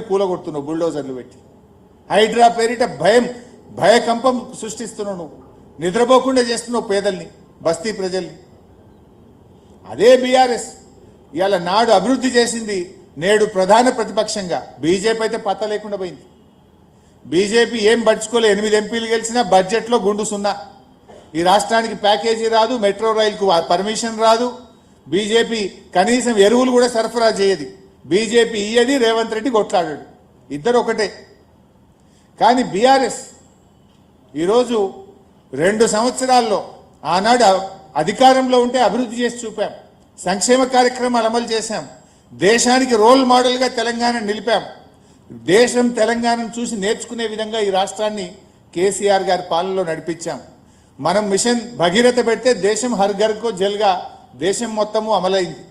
కూలగొడుతున్నావు బుల్డోజర్లు పెట్టి. హైడ్రా పేరిట భయకంపం సృష్టిస్తున్నావు. నువ్వు నిద్రపోకుండా చేస్తున్నావు పేదల్ని, బస్తీ ప్రజల్ని. అదే బీఆర్ఎస్ ఇవాళ నాడు అభివృద్ధి చేసింది, నేడు ప్రధాన ప్రతిపక్షంగా. బీజేపీ అయితే పత్త లేకుండా పోయింది. బీజేపీ ఏం పడుచుకోలే. 8 ఎంపీలు గెలిచినా బడ్జెట్లో గుండు సున్నా. ఈ రాష్ట్రానికి ప్యాకేజీ రాదు, మెట్రో రైలుకు పర్మిషన్ రాదు. బీజేపీ కనీసం ఎరువులు కూడా సరఫరా చేయదు. బీజేపీ ఇయ్యది, రేవంత్ రెడ్డి కొట్లాడాడు. ఇద్దరు ఒకటే. కానీ బీఆర్ఎస్ ఈరోజు 2 సంవత్సరాల్లో ఆనాడు అధికారంలో ఉంటే అభివృద్ధి చేసి చూపాం, సంక్షేమ కార్యక్రమాలు అమలు చేశాం, దేశానికి రోల్ మోడల్గా తెలంగాణ నిలిపాం. దేశం తెలంగాణను చూసి నేర్చుకునే విధంగా ఈ రాష్ట్రాన్ని కేసీఆర్ గారి పాలనలో నడిపించాం. మనం మిషన్ భగీరథ పెడితే దేశం హర్ ఘర్ కో జల్గా దేశం మొత్తము అమలైంది.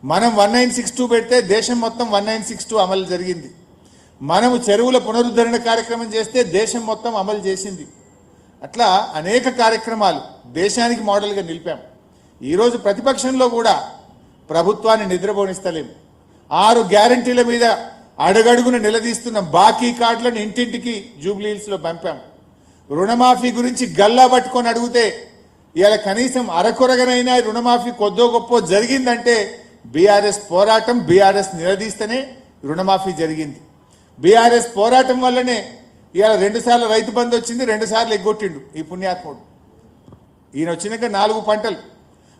మనం 1962 పెడితే దేశం మొత్తం 1962 అమలు జరిగింది. మనము చెరువుల పునరుద్ధరణ కార్యక్రమం చేస్తే దేశం మొత్తం అమలు చేసింది. అట్లా అనేక కార్యక్రమాలు దేశానికి మోడల్గా నిలిపాం. ఈరోజు ప్రతిపక్షంలో కూడా ప్రభుత్వాన్ని నిద్రపోనిస్తలేము. 6 గ్యారంటీల మీద అడుగడుగున నిలదీస్తున్న బాకీ కార్డులను ఇంటింటికి జూబ్లీహిల్స్లో పంపాం. రుణమాఫీ గురించి గల్లా పట్టుకొని అడిగితే ఇవాళ కనీసం అరకొరగనైనా రుణమాఫీ కొద్దో గొప్ప జరిగిందంటే బీఆర్ఎస్ పోరాటం, బీఆర్ఎస్ నిలదీస్తేనే రుణమాఫీ జరిగింది. బీఆర్ఎస్ పోరాటం వల్లనే ఇవాళ 2 సార్లు రైతు బంధు వచ్చింది, 2 సార్లు ఎగ్గొట్టిండు ఈ పుణ్యాత్ముడు. ఈయన వచ్చినాక 4 పంటలు,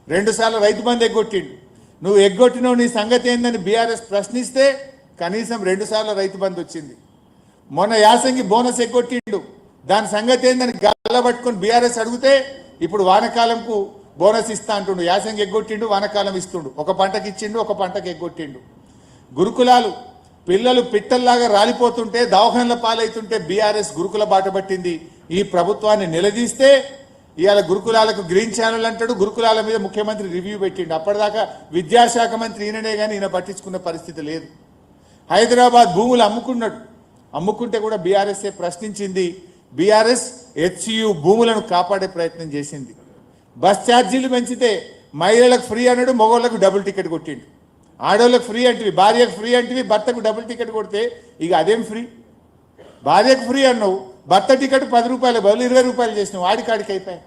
2 సార్లు రైతు బంధు ఎగ్గొట్టిండు. నువ్వు ఎగ్గొట్టినవు, నీ సంగతి ఏందని బీఆర్ఎస్ ప్రశ్నిస్తే కనీసం 2 సార్లు రైతు బంధు వచ్చింది. మొన్న యాసంగి బోనస్ ఎగ్గొట్టిండు, దాని సంగతి ఏందని గల్లబట్టుకొని బీఆర్ఎస్ అడిగితే ఇప్పుడు వానకాలంకు బోనస్ ఇస్తా అంటుండు. యాసంగి ఎగ్గొట్టిండు, వానకాలం ఇస్తుండు. ఒక పంటకి ఇచ్చిండు, ఒక పంటకి ఎగ్గొట్టిండు. గురుకులాలు పిల్లలు పిట్టల్లాగా రాలిపోతుంటే, దవాఖానల పాలవుతుంటే బీఆర్ఎస్ గురుకుల బాట పట్టింది. ఈ ప్రభుత్వాన్ని నిలదీస్తే ఇవాళ గురుకులాలకు గ్రీన్ ఛానల్ అంటాడు, గురుకులాల మీద ముఖ్యమంత్రి రివ్యూ పెట్టిండు. అప్పటిదాకా విద్యాశాఖ మంత్రి ఈయననే కానీ ఈయన పట్టించుకున్న పరిస్థితి లేదు. హైదరాబాద్ భూములు అమ్ముకున్నాడు, అమ్ముకుంటే కూడా బీఆర్ఎస్ఏ ప్రశ్నించింది. బీఆర్ఎస్ హెచ్సియు భూములను కాపాడే ప్రయత్నం చేసింది. బస్ ఛార్జీలు పెంచితే మహిళలకు ఫ్రీ అన్నాడు, మగవాళ్ళకు డబుల్ టికెట్ కొట్టిండు. ఆడవాళ్ళకు ఫ్రీ అంటివి, భార్యకు ఫ్రీ అంటివి, భర్తకు డబుల్ టికెట్ కొడితే ఇక అదేం ఫ్రీ? భార్యకు ఫ్రీ అన్నావు, భర్త టికెట్ 10 రూపాయలు బదులు 20 రూపాయలు చేసినావు, ఆడికాడికి అయిపోయాయి.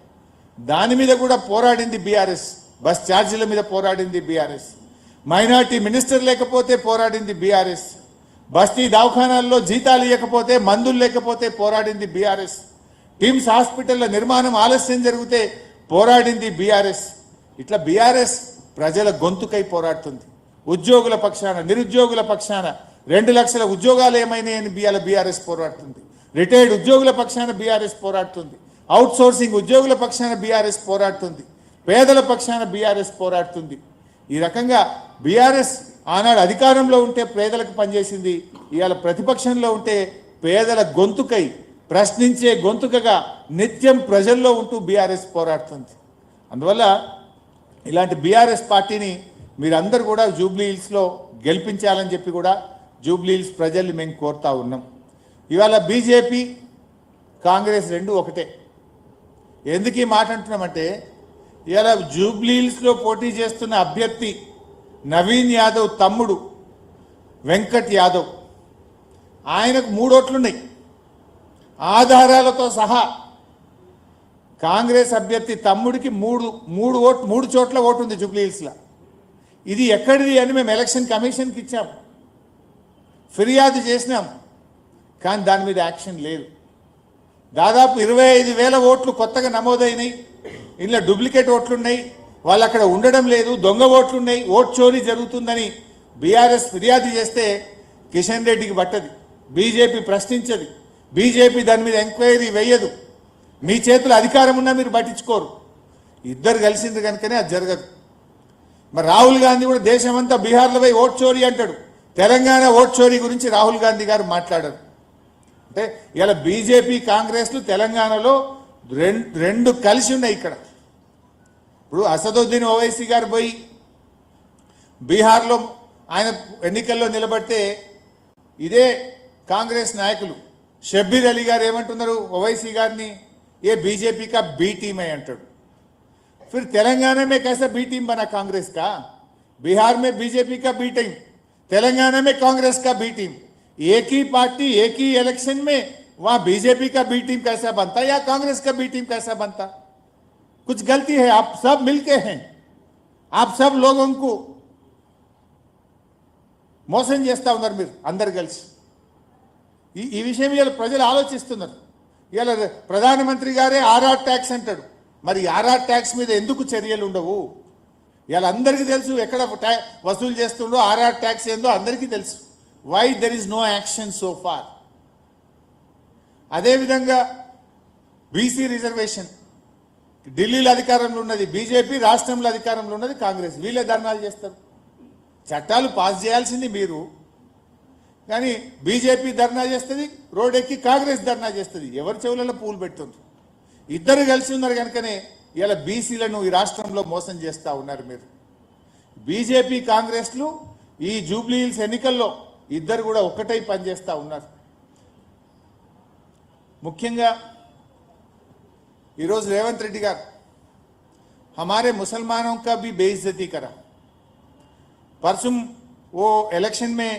దాని మీద కూడా పోరాడింది బీఆర్ఎస్. బస్ ఛార్జీల మీద పోరాడింది బీఆర్ఎస్. మైనార్టీ మినిస్టర్ లేకపోతే పోరాడింది బీఆర్ఎస్. బస్తీ దవాఖానాల్లో జీతాలు ఇవ్వకపోతే, మందులు లేకపోతే పోరాడింది బీఆర్ఎస్. టిమ్స్ హాస్పిటల్ల నిర్మాణం ఆలస్యం జరిగితే పోరాడింది బీఆర్ఎస్. ఇట్లా బీఆర్ఎస్ ప్రజల గొంతుకై పోరాడుతుంది. ఉద్యోగుల పక్షాన, నిరుద్యోగుల పక్షాన 2 లక్షల ఉద్యోగాలు ఏమైనాయని బీఆర్ఎస్ పోరాడుతుంది. రిటైర్డ్ ఉద్యోగుల పక్షాన బీఆర్ఎస్ పోరాడుతుంది. అవుట్ సోర్సింగ్ ఉద్యోగుల పక్షాన బీఆర్ఎస్ పోరాడుతుంది. పేదల పక్షాన బీఆర్ఎస్ పోరాడుతుంది. ఈ రకంగా బీఆర్ఎస్ ఆనాడు అధికారంలో ఉంటే పేదలకు పనిచేసింది, ఇవాళ ప్రతిపక్షంలో ఉంటే పేదల గొంతుకై, ప్రశ్నించే గొంతుకగా నిత్యం ప్రజల్లో ఉంటూ బీఆర్ఎస్ పోరాడుతుంది. అందువల్ల ఇలాంటి బీఆర్ఎస్ పార్టీని మీరందరూ కూడా జూబ్లీహిల్స్లో గెలిపించాలని చెప్పి కూడా జూబ్లీహిల్స్ ప్రజల్ని మేము కోరుతా ఉన్నాం. ఇవాళ బీజేపీ కాంగ్రెస్ 2 ఒకటే. ఎందుకు ఈ మాట అంటున్నామంటే ఇవాళ జూబ్లీహిల్స్లో పోటీ చేస్తున్న అభ్యర్థి నవీన్ యాదవ్ తమ్ముడు వెంకట్ యాదవ్, ఆయనకు 3 ఓట్లున్నాయి ఆధారాలతో సహా. కాంగ్రెస్ అభ్యర్థి తమ్ముడికి 3 చోట్ల ఓటు ఉంది జూబ్లీహిల్స్లో. ఇది ఎక్కడిది అని మేము ఎలక్షన్ కమిషన్కి ఇచ్చాం, ఫిర్యాదు చేసినాం, కానీ దాని మీద యాక్షన్ లేదు. దాదాపు 25,000 ఓట్లు కొత్తగా నమోదైనాయి. ఇందులో డూప్లికేట్ ఓట్లున్నాయి, వాళ్ళు అక్కడ ఉండడం లేదు, దొంగ ఓట్లున్నాయి, ఓట్ చోరీ జరుగుతుందని బీఆర్ఎస్ ఫిర్యాదు చేస్తే కిషన్ రెడ్డికి పట్టది, బీజేపీ ప్రశ్నించదు, బీజేపీ దాని మీద ఎంక్వైరీ వేయదు. మీ చేతులు అధికారం ఉన్నా మీరు పట్టించుకోరు. ఇద్దరు కలిసింది కనుకనే అది జరగదు. మరి రాహుల్ గాంధీ కూడా దేశమంతా బీహార్లో పోయి ఓట్ చోరీ అంటాడు. తెలంగాణ ఓట్ చోరీ గురించి రాహుల్ గాంధీ గారు మాట్లాడారు. అంటే ఇలా బీజేపీ కాంగ్రెస్లు తెలంగాణలో రెండు కలిసి ఉన్నాయి. ఇక్కడ ఇప్పుడు అసదుద్దీన్ ఓవైసీ గారు పోయి బీహార్లో ఆయన ఎన్నికల్లో నిలబడితే ఇదే కాంగ్రెస్ నాయకులు షబ్బీర్ అలీ గారు ఏమంటున్నారు ఓవైసీ గారిని, ఏ बीजेपी का बी टीम है अंटाడు. फिर तेलंगाना में कैसा बी टीम बना कांग्रेस का? बिहार में बीजेपी का बी टीम, तेलंगाना में कांग्रेस का बी टीम. एक ही पार्टी एक ही इलेक्शन में वहां बीजेपी का बी टीम कैसा बनता या कांग्रेस का बी टीम कैसा बनता? कुछ गलती है, आप सब मिलके हैं, आप सब लोगों को మోసం చేస్తా ఉన్నారు మీరు అందరు కలిసి. ఈ విషయం ఇవాళ ప్రజలు ఆలోచిస్తున్నారు. ఇవాళ ప్రధానమంత్రి గారే ఆర్ఆర్ ట్యాక్స్ అంటాడు. మరి ఆర్ఆర్ ట్యాక్స్ మీద ఎందుకు చర్యలు ఉండవు? ఇవాళ అందరికీ తెలుసు ఎక్కడ వసూలు చేస్తుండో, ఆర్ఆర్ ట్యాక్స్ ఏందో అందరికీ తెలుసు. Why there is no action so far? అదేవిధంగా బీసీ రిజర్వేషన్, ఢిల్లీలో అధికారంలో ఉన్నది బీజేపీ, రాష్ట్రంలో అధికారంలో ఉన్నది కాంగ్రెస్. వీళ్ళే ధర్నాలు చేస్తారు. చట్టాలు పాస్ చేయాల్సింది మీరు, కానీ బీజేపీ ధర్నా చేస్తుంది, రోడ్ ఎక్కి కాంగ్రెస్ ధర్నా చేస్తుంది. ఎవరి చెవులలో పూలు పెడుతుంది? ఇద్దరు కలిసి ఉన్నారు కనుకనే ఇలా బీసీలను ఈ రాష్ట్రంలో మోసం చేస్తూ ఉన్నారు మీరు. బీజేపీ కాంగ్రెస్లు ఈ జూబ్లీ హిల్స్ ఎన్నికల్లో ఇద్దరు కూడా ఒక్కటై పనిచేస్తూ ఉన్నారు. ముఖ్యంగా ఈరోజు రేవంత్ రెడ్డి గారు हमारे मुसलमानों का भी बेइज्जती करा. परसों वो इलेक्शन में